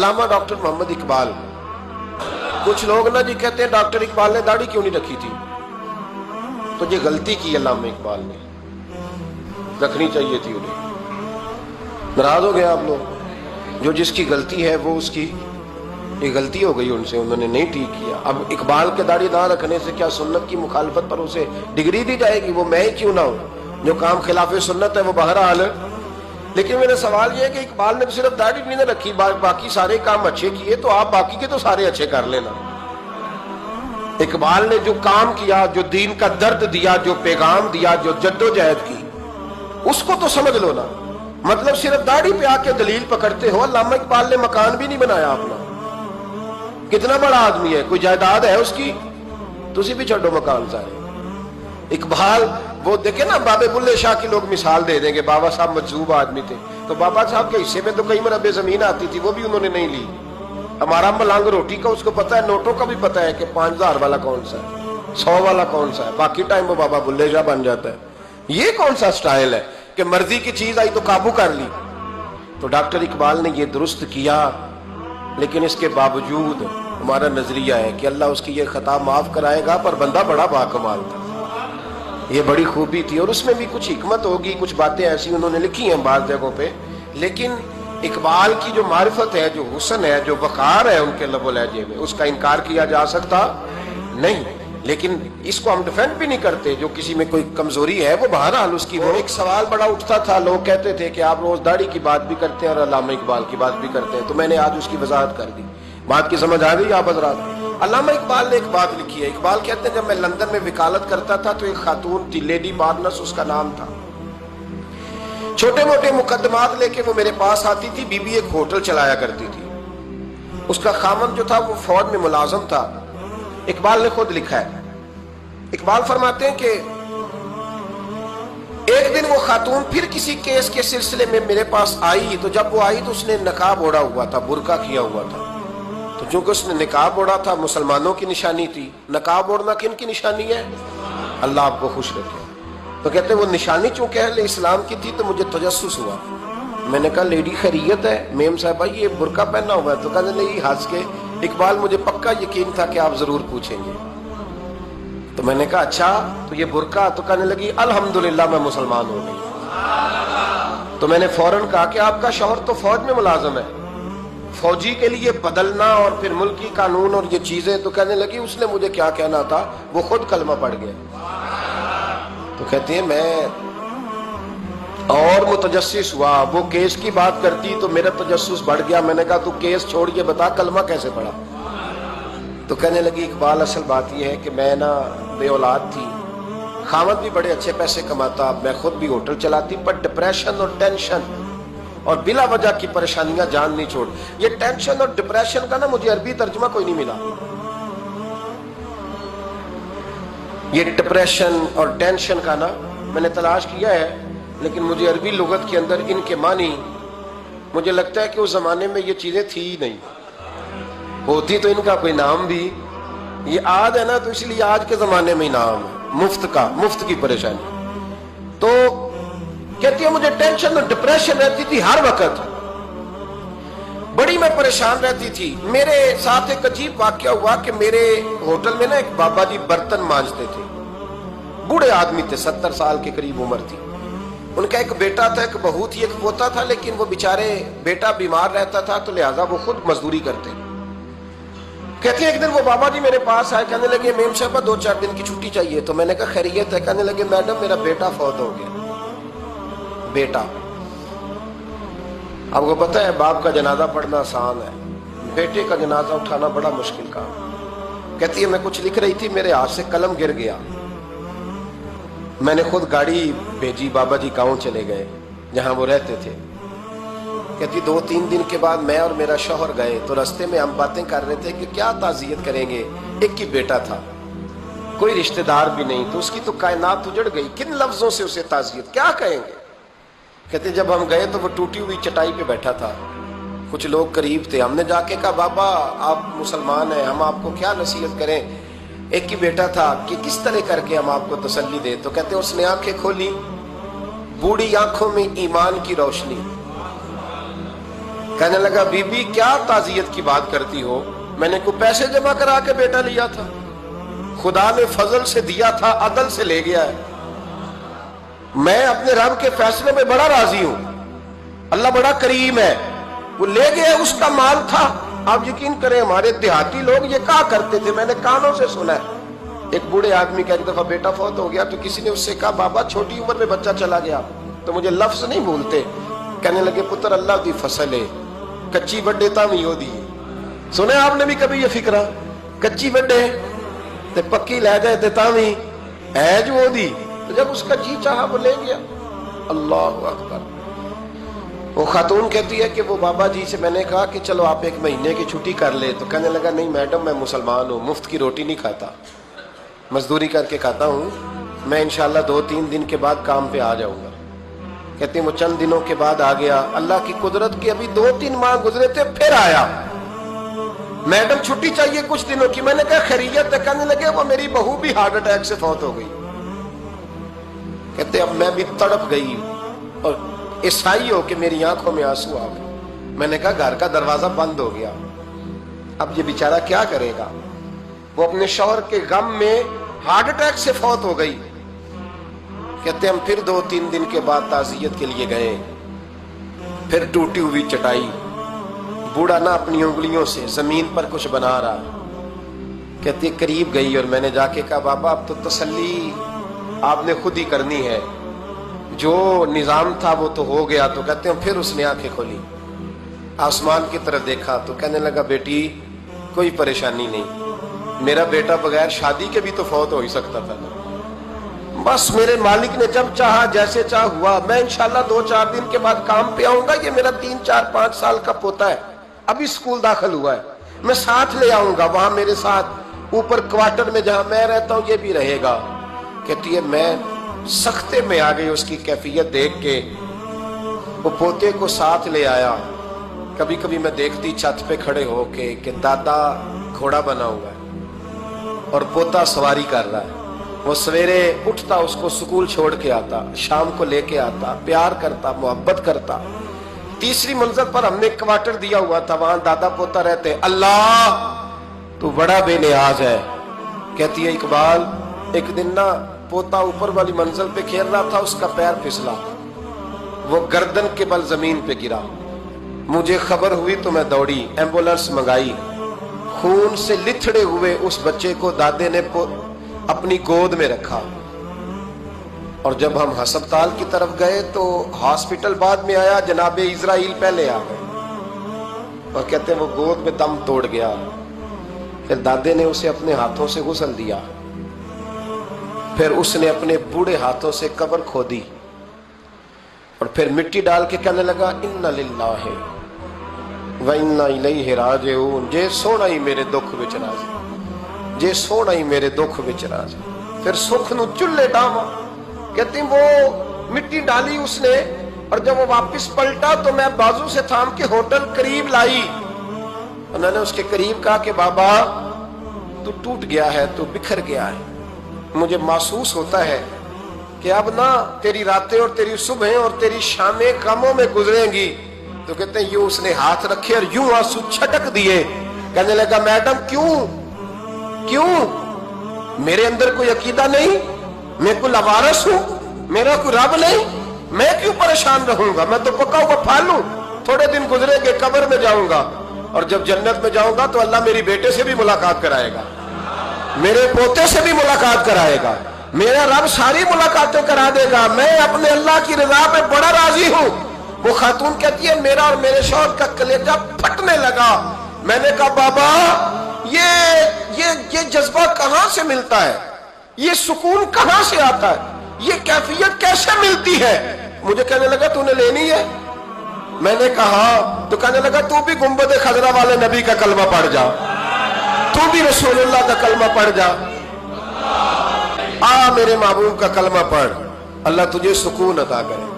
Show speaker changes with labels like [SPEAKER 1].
[SPEAKER 1] علامہ doctor محمد اقبال. کچھ لوگ نا جی کہتے ہیں ڈاکٹر اقبال نے داڑھی کیوں نہیں رکھی تھی. تو یہ غلطی کی علامہ اقبال نے, رکھنی چاہیے تھی انہیں. ناراض ہو گئے آپ لوگ. جو جس کی غلطی ہے وہ اس کی یہ غلطی ہو گئی ان سے, انہوں نے نہیں ٹھیک کیا. اب اقبال کے داڑھی نہ رکھنے سے کیا سنت کی مخالفت پر اسے ڈگری دی جائے گی؟ وہ میں ہی کیوں نہ ہوں, جو کام خلاف سنت ہے وہ بہرحال. لیکن میرا سوال یہ ہے کہ اقبال نے صرف داڑھی نہیں نہ رکھی, باقی سارے کام اچھے کیے, تو آپ باقی کے تو سارے اچھے کر لینا. اقبال نے جو کام کیا, جو دین کا درد دیا, جو پیغام دیا, جو جدوجہد کی, اس کو تو سمجھ لو نا. مطلب صرف داڑھی پہ آ کے دلیل پکڑتے ہو. علامہ اقبال نے مکان بھی نہیں بنایا اپنا, کتنا بڑا آدمی ہے, کوئی جائیداد ہے اس کی, تسی بھی چھوڑو مکان سارے. اقبال وہ دیکھیں نا, بابے بلے شاہ کی لوگ مثال دے دیں گے, بابا صاحب مجذوب آدمی تھے, تو بابا صاحب کے حصے میں تو کئی مربع زمین آتی تھی, وہ بھی انہوں نے نہیں لی. ہمارا ملانگ روٹی کا اس کو پتا ہے, نوٹوں کا بھی پتا ہے کہ 5000 والا کون سا ہے, 100 والا کون سا ہے, باقی ٹائم وہ بابا بلے شاہ بن جاتا ہے. یہ کون سا سٹائل ہے کہ مرضی کی چیز آئی تو قابو کر لی. تو ڈاکٹر اقبال نے یہ درست کیا, لیکن اس کے باوجود ہمارا نظریہ ہے کہ اللہ اس کی یہ خطا معاف کرائے گا, پر بندہ بڑا باکمال تھا. یہ بڑی خوبی تھی, اور اس میں بھی کچھ حکمت ہوگی, کچھ باتیں ایسی انہوں نے لکھی ہیں بعض جگہوں پہ. لیکن اقبال کی جو معرفت ہے, جو حسن ہے, جو وقار ہے ان کے لب و لہجے میں, اس کا انکار کیا جا سکتا نہیں. لیکن اس کو ہم ڈیفینڈ بھی نہیں کرتے. جو کسی میں کوئی کمزوری ہے وہ بہرحال اس کی. وہ ایک سوال بڑا اٹھتا تھا, لوگ کہتے تھے کہ آپ روز داڑھی کی بات بھی کرتے ہیں اور علامہ اقبال کی بات بھی کرتے ہیں, تو میں نے آج اس کی وضاحت کر دی. بات کی سمجھ آ گئی آپ حضرات؟ علامہ اقبال نے ایک بات لکھی ہے. اقبال کہتے ہیں جب میں لندن میں وکالت کرتا تھا تو ایک خاتون تھی, لیڈی بارنس اس کا نام تھا. چھوٹے موٹے مقدمات لے کے وہ میرے پاس آتی تھی. بی بی ایک ہوٹل چلایا کرتی تھی, اس کا خامن جو تھا وہ فوج میں ملازم تھا. اقبال نے خود لکھا ہے, اقبال فرماتے ہیں کہ ایک دن وہ خاتون پھر کسی کیس کے سلسلے میں میرے پاس آئی, تو جب وہ آئی تو اس نے نقاب اوڑھا ہوا تھا, برقع کیا ہوا تھا. تو چونکہ اس نے نقاب اوڑھا تھا, مسلمانوں کی نشانی تھی. نقاب اوڑھنا کن کی نشانی ہے؟ اللہ آپ کو خوش رکھے. تو کہتے ہیں وہ نشانی چونکہ اہل اسلام کی تھی تو مجھے تجسس ہوا. میں نے کہا لیڈی خیریت ہے میم صاحبہ, یہ برقع پہنا ہوا ہے؟ تو کہتے نہیں, ہنس کے, اقبال مجھے پکا یقین تھا کہ آپ ضرور پوچھیں گے. تو میں نے کہا اچھا تو یہ برقع؟ تو کہنے لگی الحمدللہ میں مسلمان ہو گئی. تو میں نے فوراً کہا کہ آپ کا شوہر تو فوج میں ملازم ہے, فوجی کے لیے بدلنا اور پھر ملکی قانون اور یہ چیزیں. تو کہنے لگی اس نے مجھے کیا کہنا تھا, وہ خود کلمہ پڑھ گیا. تو کہتے ہیں میں اور متجسس ہوا, وہ کیس کی بات کرتی تو میرا تجسس بڑھ گیا. میں نے کہا تو کیس چھوڑ کے بتا کلمہ کیسے پڑھا. تو کہنے لگی اقبال اصل بات یہ ہے کہ میں نا بے اولاد تھی, خاوند بھی بڑے اچھے پیسے کماتا, میں خود بھی ہوٹل چلاتی, پر ڈپریشن اور ٹینشن اور بلا وجہ کی پریشانیاں جان نہیں چھوڑ. یہ ٹینشن اور ڈپریشن کا نا مجھے عربی ترجمہ کوئی نہیں ملا. یہ ڈپریشن اور ٹینشن کا نا میں نے تلاش کیا ہے, لیکن مجھے عربی لغت کے اندر ان کے معنی مجھے لگتا ہے کہ اس زمانے میں یہ چیزیں تھی ہی نہیں. ہوتی تو ان کا کوئی نام بھی, یہ آج ہے نا تو اس لیے آج کے زمانے میں ہی نام ہے مفت کا, مفت کی پریشانی. تو کہتی ہے مجھے ٹینشن اور ڈپریشن رہتی تھی ہر وقت, بڑی میں پریشان رہتی تھی. میرے ساتھ ایک عجیب واقعہ ہوا کہ میرے ہوٹل میں نا ایک بابا جی برتن مانجتے تھے, بوڑھے آدمی تھے, 70 سال کے قریب عمر تھی. ان کا ایک بیٹا تھا, ایک بہو تھی, ایک پوتا تھا, لیکن وہ بیچارے بیٹا بیمار رہتا تھا تو لہٰذا وہ خود مزدوری کرتے. کہتے ہیں ایک دن وہ بابا جی میرے پاس آئے, کہنے لگے میم صاحبہ 2-4 دن کی چھٹی چاہیے. تو میں نے کہا خیریت ہے؟ کہنے لگے میڈم میرا بیٹا فوت ہو گیا. بیٹا, آپ کو پتہ ہے باپ کا جنازہ پڑھنا آسان ہے, بیٹے کا جنازہ اٹھانا بڑا مشکل کام. کہتی ہے میں کچھ لکھ رہی تھی, میرے ہاتھ سے قلم گر گیا. میں نے خود گاڑی بھیجی, بابا جی گاؤں چلے گئے جہاں وہ رہتے تھے. کہتی 2-3 دن کے بعد میں اور میرا شوہر گئے تو رستے میں ہم باتیں کر رہے تھے کہ کیا تعزیت کریں گے. ایک ہی بیٹا تھا, کوئی رشتہ دار بھی نہیں, تو اس کی تو کائنات اجڑ گئی, کن لفظوں سے اسے تعزیت کیا کہیں گے. کہتے جب ہم گئے تو وہ ٹوٹی ہوئی چٹائی پہ بیٹھا تھا, کچھ لوگ قریب تھے. ہم نے جا کے کہا بابا آپ مسلمان ہیں, ہم آپ کو کیا نصیحت کریں, ایک ہی بیٹا تھا, کہ کس طرح کر کے ہم آپ کو تسلی دیں. تو کہتے اس نے آنکھیں کھولی, بوڑھی آنکھوں میں ایمان کی روشنی, کہنے لگا بی بی کیا تعزیت کی بات کرتی ہو، میں نے کوئی پیسے جمع کرا کے بیٹا لیا تھا، خدا نے فضل سے دیا تھا، عدل سے لے گیا ہے، میں اپنے رب کے فیصلے میں بڑا راضی ہوں، اللہ بڑا کریم ہے، وہ لے گیا، اس کا مال تھا۔ آپ یقین کریں ہمارے دیہاتی لوگ یہ کہا کرتے تھے، میں نے کانوں سے سنا ہے، ایک بوڑھے آدمی کا ایک دفعہ بیٹا فوت ہو گیا تو کسی نے اس سے کہا بابا چھوٹی عمر میں بچہ چلا گیا تو مجھے لفظ نہیں بھولتے، کہنے لگے پتر اللہ دی فصل ہے، کچی بڈے تاوی ہو دی۔ سنے آپ نے بھی کبھی یہ فکرہ، کچی بڈے تے پکی لے جائے تے تاوی ہے جو ہو دی، تو جب اس کا جی چاہا وہ لے گیا۔ اللہ اکبر۔ وہ خاتون کہتی ہے کہ وہ بابا جی سے میں نے کہا کہ چلو آپ ایک مہینے کی چھٹی کر لے، تو کہنے لگا نہیں میڈم میں مسلمان ہوں، مفت کی روٹی نہیں کھاتا، مزدوری کر کے کھاتا ہوں، میں انشاءاللہ 2-3 دن کے بعد کام پہ آ جاؤں گا۔ کہتے ہیں وہ چند دنوں کے بعد آ گیا، اللہ کی قدرت کے ابھی 2-3 ماہ گزرے تھے پھر آیا، میڈم چھٹی چاہیے کچھ دنوں کی، میں نے کہا خیریت ہے، کہنے لگے وہ میری بہو بھی ہارٹ اٹیک سے فوت ہو گئی۔ کہتے اب میں بھی تڑپ گئی اور عیسائی ہو کہ میری آنکھوں میں آنسو آ گئے، میں نے کہا گھر کا دروازہ بند ہو گیا، اب یہ بیچارہ کیا کرے گا؟ وہ اپنے شوہر کے غم میں ہارٹ اٹیک سے فوت ہو گئی۔ کہتے ہم پھر 2-3 دن کے بعد تعزیت کے لیے گئے، پھر ٹوٹی ہوئی چٹائی، بوڑھا نہ اپنی انگلیوں سے زمین پر کچھ بنا رہا۔ کہتے قریب گئی اور میں نے جا کے کہا بابا اب تو تسلی آپ نے خود ہی کرنی ہے، جو نظام تھا وہ تو ہو گیا۔ تو کہتے ہیں پھر اس نے آنکھیں کھولی، آسمان کی طرف دیکھا تو کہنے لگا بیٹی کوئی پریشانی نہیں، میرا بیٹا بغیر شادی کے بھی تو فوت ہو ہی سکتا تھا نا، بس میرے مالک نے جب چاہا جیسے چاہ ہوا، میں انشاءاللہ 2-4 دن کے بعد کام پہ آؤں گا، یہ میرا 3-4-5 سال کا پوتا ہے، ابھی اسکول داخل ہوا ہے، میں ساتھ لے آؤں گا، وہاں میرے ساتھ اوپر کوارٹر میں جہاں میں رہتا ہوں یہ بھی رہے گا۔ کہتی ہے میں سختے میں آ گئی اس کی کیفیت دیکھ کے، وہ پوتے کو ساتھ لے آیا۔ کبھی کبھی میں دیکھتی چھت پہ کھڑے ہو کے کہ دادا گھوڑا بنا ہوا ہے اور پوتا سواری کر رہا ہے، وہ سویرے اٹھتا اس کو سکول چھوڑ کے آتا، شام کو لے کے آتا، پیار کرتا، محبت کرتا۔ تیسری منزل پر ہم نے کوارٹر دیا ہوا تھا، وہاں دادا پوتا رہتے۔ اللہ تو بڑا بے نیاز ہے۔ کہتی ہے اقبال ایک دن نا پوتا اوپر والی منزل پہ کھیل رہا تھا، اس کا پیر پھسلا، وہ گردن کے بل زمین پہ گرا، مجھے خبر ہوئی تو میں دوڑی، ایمبولینس منگائی، خون سے لتھڑے ہوئے اس بچے کو دادے نے اپنی گود میں رکھا، اور جب ہم ہسپتال کی طرف گئے تو ہاسپٹل بعد میں آیا، جناب اسرائیل پہلے آ گئے، اور کہتے ہیں وہ گود میں دم توڑ گیا۔ پھر دادے نے اسے اپنے ہاتھوں سے غسل دیا، پھر اس نے اپنے بوڑھے ہاتھوں سے قبر کھودی اور پھر مٹی ڈال کے کہنے لگا انا للہ و انا الیہ راجعون، جے سونا ہی میرے دکھ وچ راضی، جے سونا ہی میرے دکھ وچ راضی۔ پھر سکھ نو چلے ڈاواں، کہتی وہ مٹی ڈالی اس نے، اور جب وہ واپس پلٹا تو میں بازو سے تھام کے ہوٹل قریب لائی، انہوں نے اس کے قریب کہا کہ بابا تو ٹوٹ گیا ہے، تو بکھر گیا ہے، مجھے محسوس ہوتا ہے کہ اب نہ تیری راتیں اور تیری صبحیں اور تیری شامیں غموں میں گزریں گی۔ تو کہتے ہیں یوں اس نے ہاتھ رکھے اور یوں آنسو چھٹک دیے، کہنے لگا میڈم کیوں میرے اندر کوئی عقیدہ نہیں، میں کوئی لوارث ہوں، میرا کوئی رب نہیں، میں کیوں پریشان رہوں گا، میں تو پکا ہوا پھل ہوں، تھوڑے دن گزرے گے قبر میں جاؤں گا، اور جب جنت میں جاؤں گا تو اللہ میری بیٹے سے بھی ملاقات کرائے گا، میرے پوتے سے بھی ملاقات کرائے گا، میرا رب ساری ملاقاتیں کرا دے گا، میں اپنے اللہ کی رضا پہ بڑا راضی ہوں۔ وہ خاتون کہتی ہے میرا اور میرے شوہر کا کلیجہ پھٹنے لگا، میں نے کہا بابا یہ جذبہ کہاں سے ملتا ہے، یہ سکون کہاں سے آتا ہے، یہ کیفیت کیسے ملتی ہے؟ مجھے کہنے لگا تو نے لینی ہے؟ میں نے کہا، تو کہنے لگا تو بھی گنبد خضرا والے نبی کا کلمہ پڑھ جا، تو بھی رسول اللہ کا کلمہ پڑھ جا، میرے محبوب کا کلمہ پڑھ، اللہ تجھے سکون عطا کرے۔